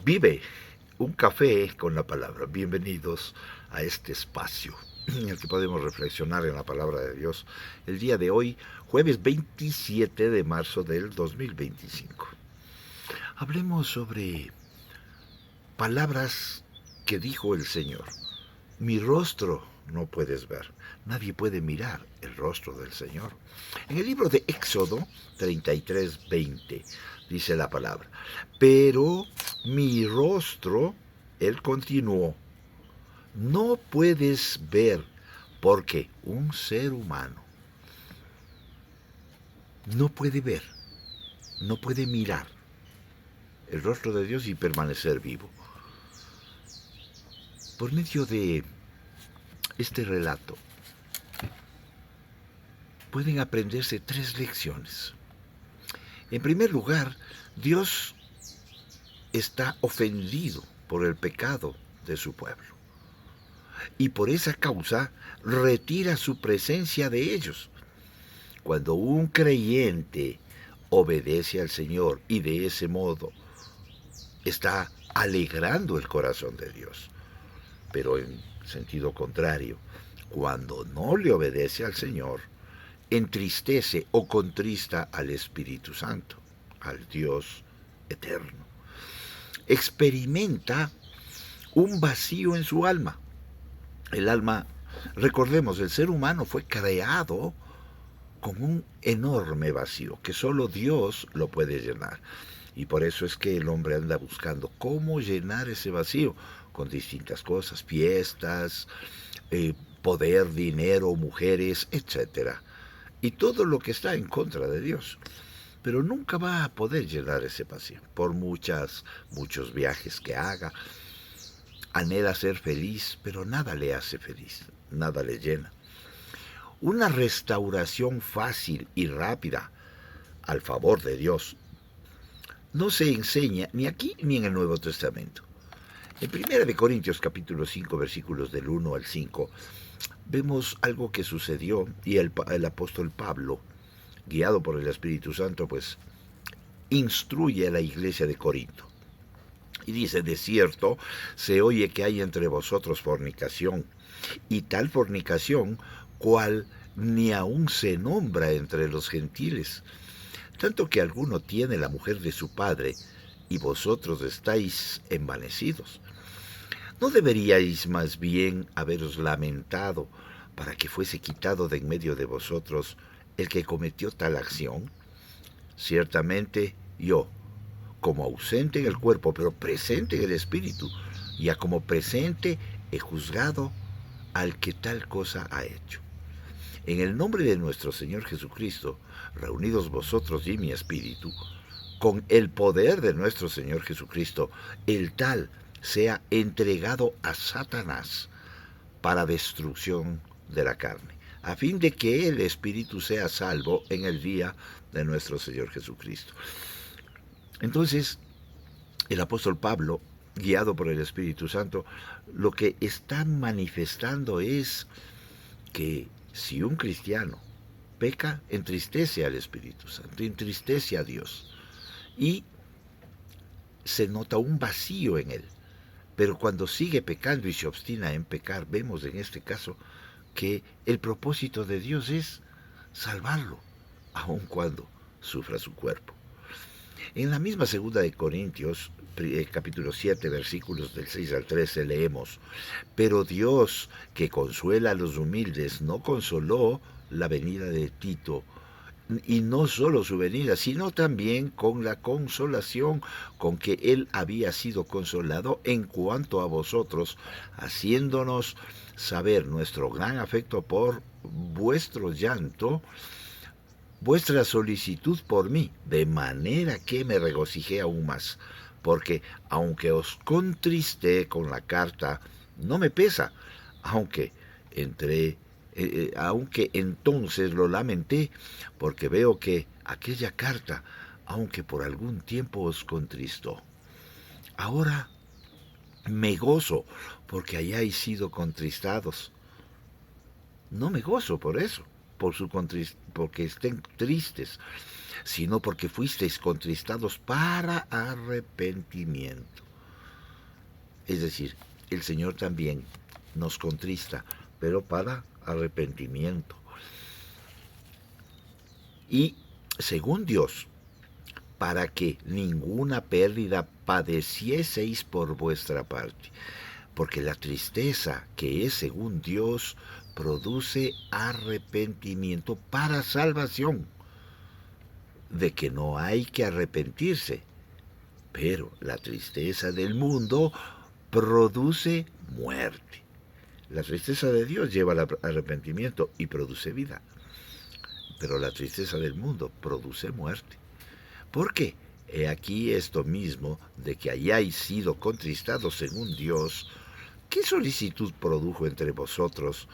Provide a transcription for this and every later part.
Vive un café con la palabra. Bienvenidos a este espacio en el que podemos reflexionar en la palabra de Dios el día de hoy, jueves 27 de marzo del 2025. Hablemos sobre palabras que dijo el Señor. Mi rostro no puedes ver. Nadie puede mirar el rostro del Señor. En el libro de Éxodo 33:20 dice la palabra, pero mi rostro, él continuó, no puedes ver, porque un ser humano no puede ver, no puede mirar el rostro de Dios y permanecer vivo. Por medio de este relato pueden aprenderse tres lecciones. En primer lugar, Dios está ofendido por el pecado de su pueblo y por esa causa retira su presencia de ellos. Cuando un creyente obedece al Señor y de ese modo está alegrando el corazón de Dios, pero en sentido contrario, cuando no le obedece al Señor, entristece o contrista al Espíritu Santo, al Dios eterno. Experimenta un vacío en su alma. El alma, recordemos, el ser humano fue creado con un enorme vacío que solo Dios lo puede llenar. Y por eso es que el hombre anda buscando cómo llenar ese vacío con distintas cosas, fiestas, poder, dinero, mujeres, etcétera. Y todo lo que está en contra de Dios. Pero nunca va a poder llenar ese vacío, por muchos viajes que haga. Anhela ser feliz, pero nada le hace feliz, nada le llena. Una restauración fácil y rápida al favor de Dios no se enseña ni aquí ni en el Nuevo Testamento. En 1 Corintios capítulo 5 versículos del 1 al 5 vemos algo que sucedió y el apóstol Pablo, guiado por el Espíritu Santo, pues instruye a la iglesia de Corinto. Y dice, de cierto, se oye que hay entre vosotros fornicación, y tal fornicación cual ni aun se nombra entre los gentiles, tanto que alguno tiene la mujer de su padre, y vosotros estáis envanecidos. ¿No deberíais más bien haberos lamentado para que fuese quitado de en medio de vosotros el que cometió tal acción? Ciertamente yo, como ausente en el cuerpo, pero presente en el espíritu, ya como presente he juzgado al que tal cosa ha hecho. En el nombre de nuestro Señor Jesucristo, reunidos vosotros y mi espíritu, con el poder de nuestro Señor Jesucristo, el tal sea entregado a Satanás para destrucción de la carne, a fin de que el espíritu sea salvo en el día de nuestro Señor Jesucristo. Entonces, el apóstol Pablo, guiado por el Espíritu Santo, lo que está manifestando es que si un cristiano peca, entristece al Espíritu Santo, entristece a Dios y se nota un vacío en él. Pero cuando sigue pecando y se obstina en pecar, vemos en este caso que el propósito de Dios es salvarlo, aun cuando sufra su cuerpo. En la misma segunda de Corintios, capítulo 7, versículos del 6 al 13, leemos, pero Dios, que consuela a los humildes, no consoló la venida de Tito, y no solo su venida, sino también con la consolación con que él había sido consolado en cuanto a vosotros, haciéndonos saber nuestro gran afecto por vuestro llanto, vuestra solicitud por mí, de manera que me regocijé aún más, porque aunque os contristé con la carta, no me pesa, aunque aunque entonces lo lamenté, porque veo que aquella carta, aunque por algún tiempo os contristó, ahora me gozo porque hayáis sido contristados. No me gozo por eso, porque estén tristes, sino porque fuisteis contristados para arrepentimiento. Es decir, el Señor también nos contrista, pero para arrepentimiento. Y según Dios, para que ninguna pérdida padecieseis por vuestra parte, porque la tristeza que es según Dios produce arrepentimiento para salvación, de que no hay que arrepentirse, pero la tristeza del mundo produce muerte. La tristeza de Dios lleva al arrepentimiento y produce vida, pero la tristeza del mundo produce muerte. ¿Por qué? He aquí esto mismo de que hayáis sido contristados según Dios. ¿Qué solicitud produjo entre vosotros?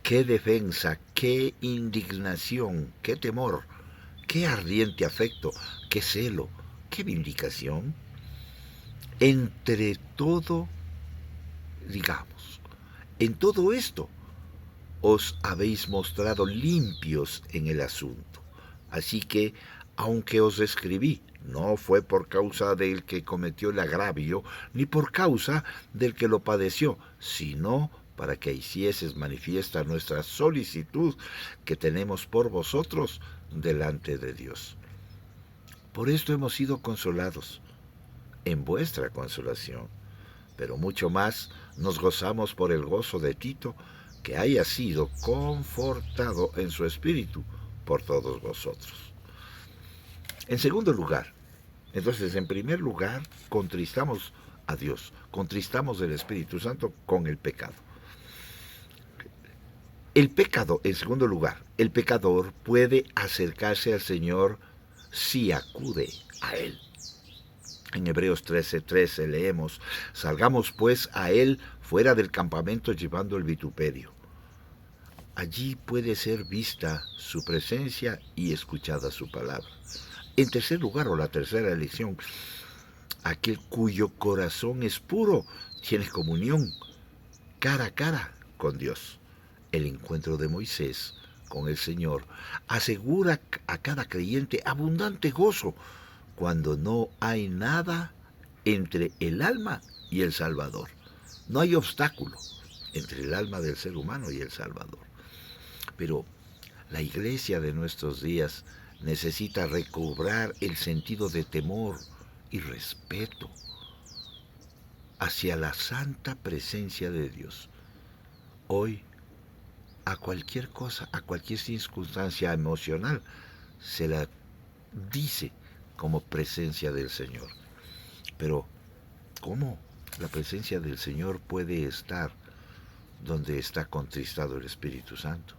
¿Qué defensa? ¿Qué indignación? ¿Qué temor? ¿Qué ardiente afecto? ¿Qué celo? ¿Qué vindicación? Entre todo, digamos, en todo esto os habéis mostrado limpios en el asunto. Así que, aunque os escribí, no fue por causa del que cometió el agravio, ni por causa del que lo padeció, sino para que hicieses manifiesta nuestra solicitud que tenemos por vosotros delante de Dios. Por esto hemos sido consolados en vuestra consolación, pero mucho más nos gozamos por el gozo de Tito, que haya sido confortado en su espíritu por todos vosotros. En segundo lugar, entonces, en primer lugar, contristamos a Dios, contristamos el Espíritu Santo con el pecado. El pecado, en segundo lugar, el pecador puede acercarse al Señor si acude a Él. En Hebreos 13:13 leemos: salgamos pues a Él fuera del campamento llevando el vituperio. Allí puede ser vista su presencia y escuchada su palabra. En tercer lugar, o la tercera elección, aquel cuyo corazón es puro tiene comunión cara a cara con Dios. El encuentro de Moisés con el Señor asegura a cada creyente abundante gozo cuando no hay nada entre el alma y el Salvador. No hay obstáculo entre el alma del ser humano y el Salvador. Pero la iglesia de nuestros días necesita recobrar el sentido de temor y respeto hacia la santa presencia de Dios. Hoy, a cualquier cosa, a cualquier circunstancia emocional, se la dice como presencia del Señor. Pero, ¿cómo la presencia del Señor puede estar donde está contristado el Espíritu Santo?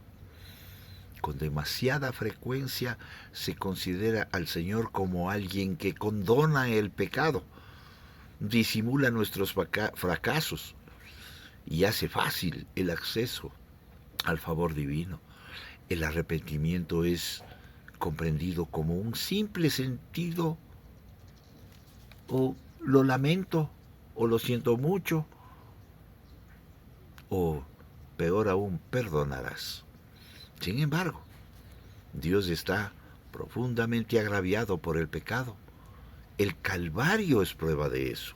Con demasiada frecuencia se considera al Señor como alguien que condona el pecado, disimula nuestros fracasos y hace fácil el acceso al favor divino. El arrepentimiento es comprendido como un simple sentido, o lo lamento, o lo siento mucho, o peor aún, perdonarás. Sin embargo, Dios está profundamente agraviado por el pecado. El Calvario es prueba de eso.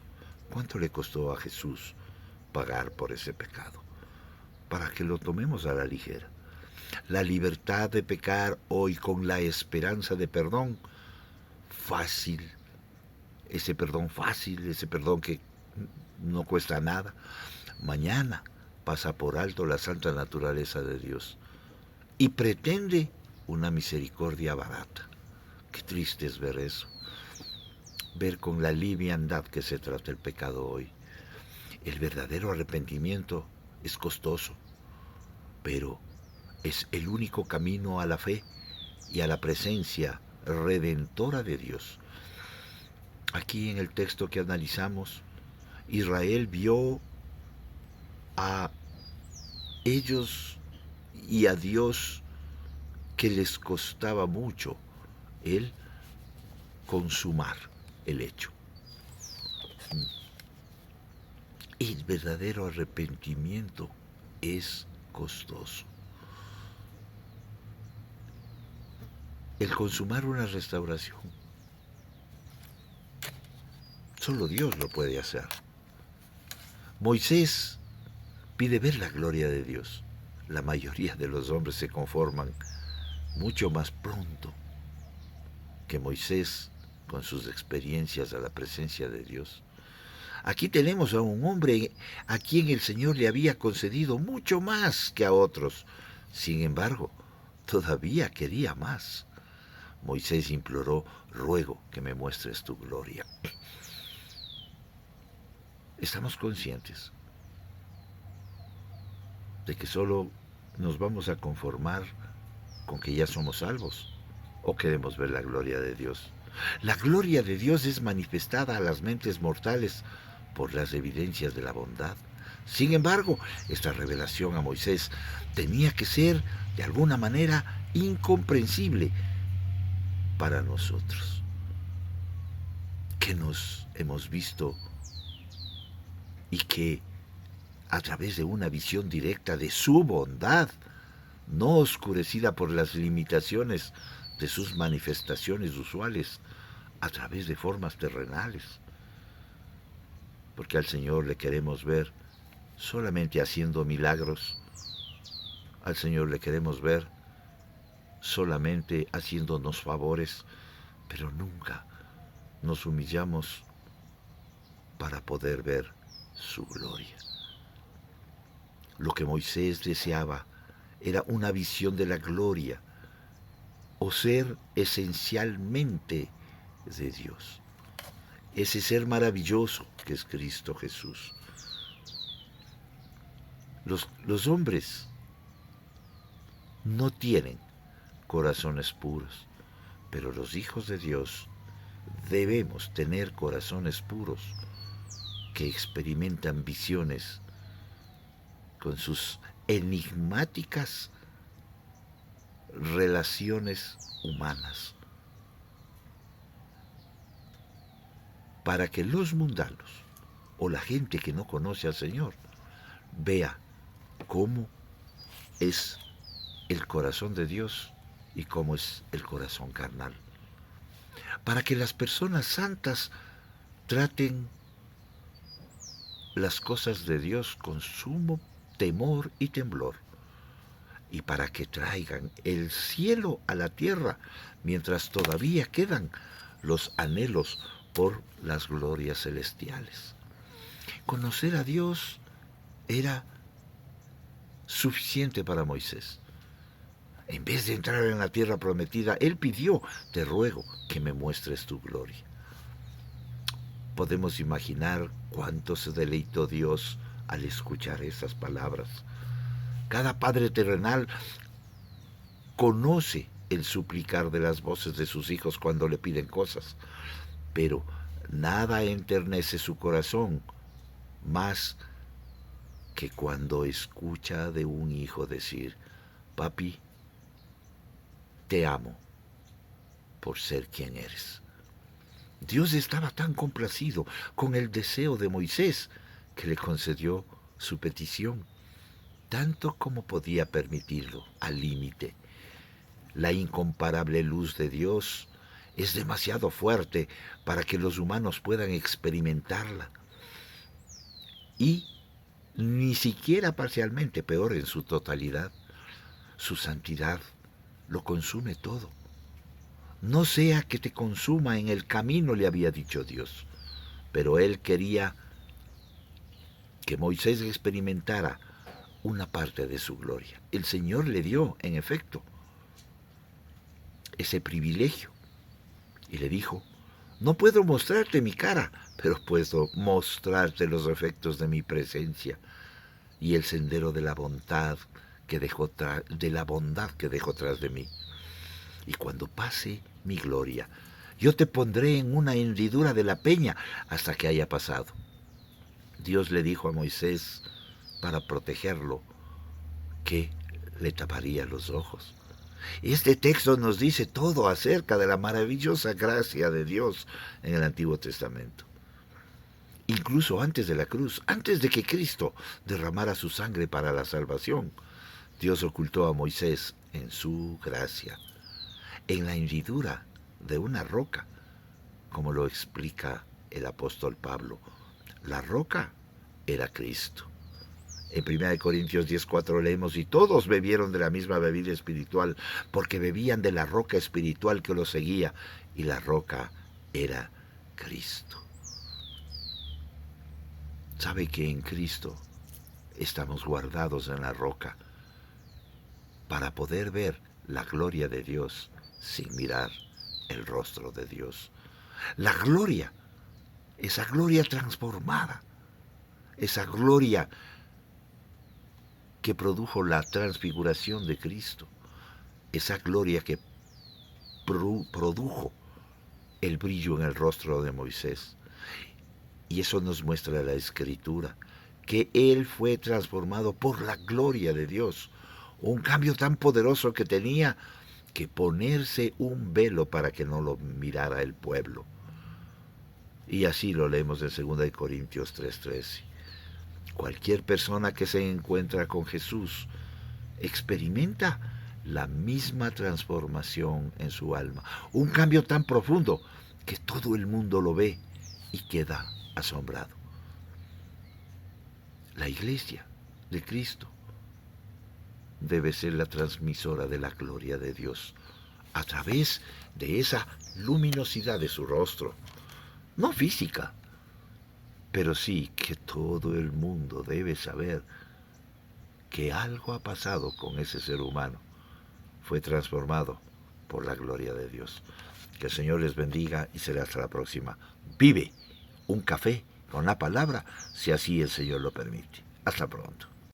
¿Cuánto le costó a Jesús pagar por ese pecado? Para que lo tomemos a la ligera. La libertad de pecar hoy con la esperanza de perdón fácil, ese perdón que no cuesta nada. Mañana pasa por alto la santa naturaleza de Dios y pretende una misericordia barata. Qué triste es ver eso, ver con la liviandad que se trata el pecado hoy. El verdadero arrepentimiento es costoso, pero es el único camino a la fe y a la presencia redentora de Dios. Aquí en el texto que analizamos, Israel vio a ellos y a Dios que les costaba mucho el consumar el hecho. El verdadero arrepentimiento es costoso. El consumar una restauración, solo Dios lo puede hacer. Moisés pide ver la gloria de Dios. La mayoría de los hombres se conforman mucho más pronto que Moisés con sus experiencias a la presencia de Dios. Aquí tenemos a un hombre a quien el Señor le había concedido mucho más que a otros. Sin embargo, todavía quería más. Moisés imploró: ruego que me muestres tu gloria. Estamos conscientes de que solo nos vamos a conformar con que ya somos salvos, o queremos ver la gloria de Dios. La gloria de Dios es manifestada a las mentes mortales por las evidencias de la bondad. Sin embargo, esta revelación a Moisés tenía que ser de alguna manera incomprensible para nosotros, que nos hemos visto y que a través de una visión directa de su bondad, no oscurecida por las limitaciones de sus manifestaciones usuales, a través de formas terrenales, porque al Señor le queremos ver solamente haciendo milagros, al Señor le queremos ver solamente haciéndonos favores, pero nunca nos humillamos para poder ver su gloria. Lo que Moisés deseaba era una visión de la gloria, o ser esencialmente de Dios. Ese ser maravilloso que es Cristo Jesús. Los hombres no tienen corazones puros, pero los hijos de Dios debemos tener corazones puros que experimentan visiones con sus enigmáticas relaciones humanas, para que los mundanos o la gente que no conoce al Señor vea cómo es el corazón de Dios y cómo es el corazón carnal. Para que las personas santas traten las cosas de Dios con sumo temor y temblor, y para que traigan el cielo a la tierra mientras todavía quedan los anhelos por las glorias celestiales. Conocer a Dios era suficiente para Moisés. En vez de entrar en la tierra prometida, él pidió: te ruego que me muestres tu gloria. Podemos imaginar cuánto se deleitó Dios al escuchar esas palabras. Cada padre terrenal conoce el suplicar de las voces de sus hijos cuando le piden cosas, pero nada enternece su corazón más que cuando escucha de un hijo decir: papi, te amo por ser quien eres. Dios estaba tan complacido con el deseo de Moisés que le concedió su petición, tanto como podía permitirlo, al límite. La incomparable luz de Dios es demasiado fuerte para que los humanos puedan experimentarla, y ni siquiera parcialmente, peor en su totalidad. Su santidad lo consume todo. No sea que te consuma en el camino, le había dicho Dios. Pero él quería que Moisés experimentara una parte de su gloria. El Señor le dio, en efecto, ese privilegio. Y le dijo: no puedo mostrarte mi cara, pero puedo mostrarte los efectos de mi presencia y el sendero de la bondad que dejó tras de mí. Y cuando pase mi gloria, yo te pondré en una hendidura de la peña hasta que haya pasado. Dios le dijo a Moisés, para protegerlo, que le taparía los ojos. Este texto nos dice todo acerca de la maravillosa gracia de Dios en el Antiguo Testamento. Incluso antes de la cruz, antes de que Cristo derramara su sangre para la salvación, Dios ocultó a Moisés en su gracia, en la hendidura de una roca, como lo explica el apóstol Pablo. La roca era Cristo. En 1 Corintios 10:4 leemos, y todos bebieron de la misma bebida espiritual, porque bebían de la roca espiritual que los seguía, y la roca era Cristo. ¿Sabe que en Cristo estamos guardados en la roca para poder ver la gloria de Dios sin mirar el rostro de Dios? La gloria, esa gloria transformada, esa gloria que produjo la transfiguración de Cristo, esa gloria que produjo el brillo en el rostro de Moisés. Y eso nos muestra la Escritura, que Él fue transformado por la gloria de Dios. Un cambio tan poderoso que tenía que ponerse un velo para que no lo mirara el pueblo. Y así lo leemos en 2 Corintios 3:13. Cualquier persona que se encuentra con Jesús experimenta la misma transformación en su alma. Un cambio tan profundo que todo el mundo lo ve y queda asombrado. La iglesia de Cristo debe ser la transmisora de la gloria de Dios a través de esa luminosidad de su rostro, no física, pero sí que todo el mundo debe saber que algo ha pasado con ese ser humano, fue transformado por la gloria de Dios. Que el Señor les bendiga y será hasta la próxima. Vive un café con la palabra, si así el Señor lo permite. Hasta pronto.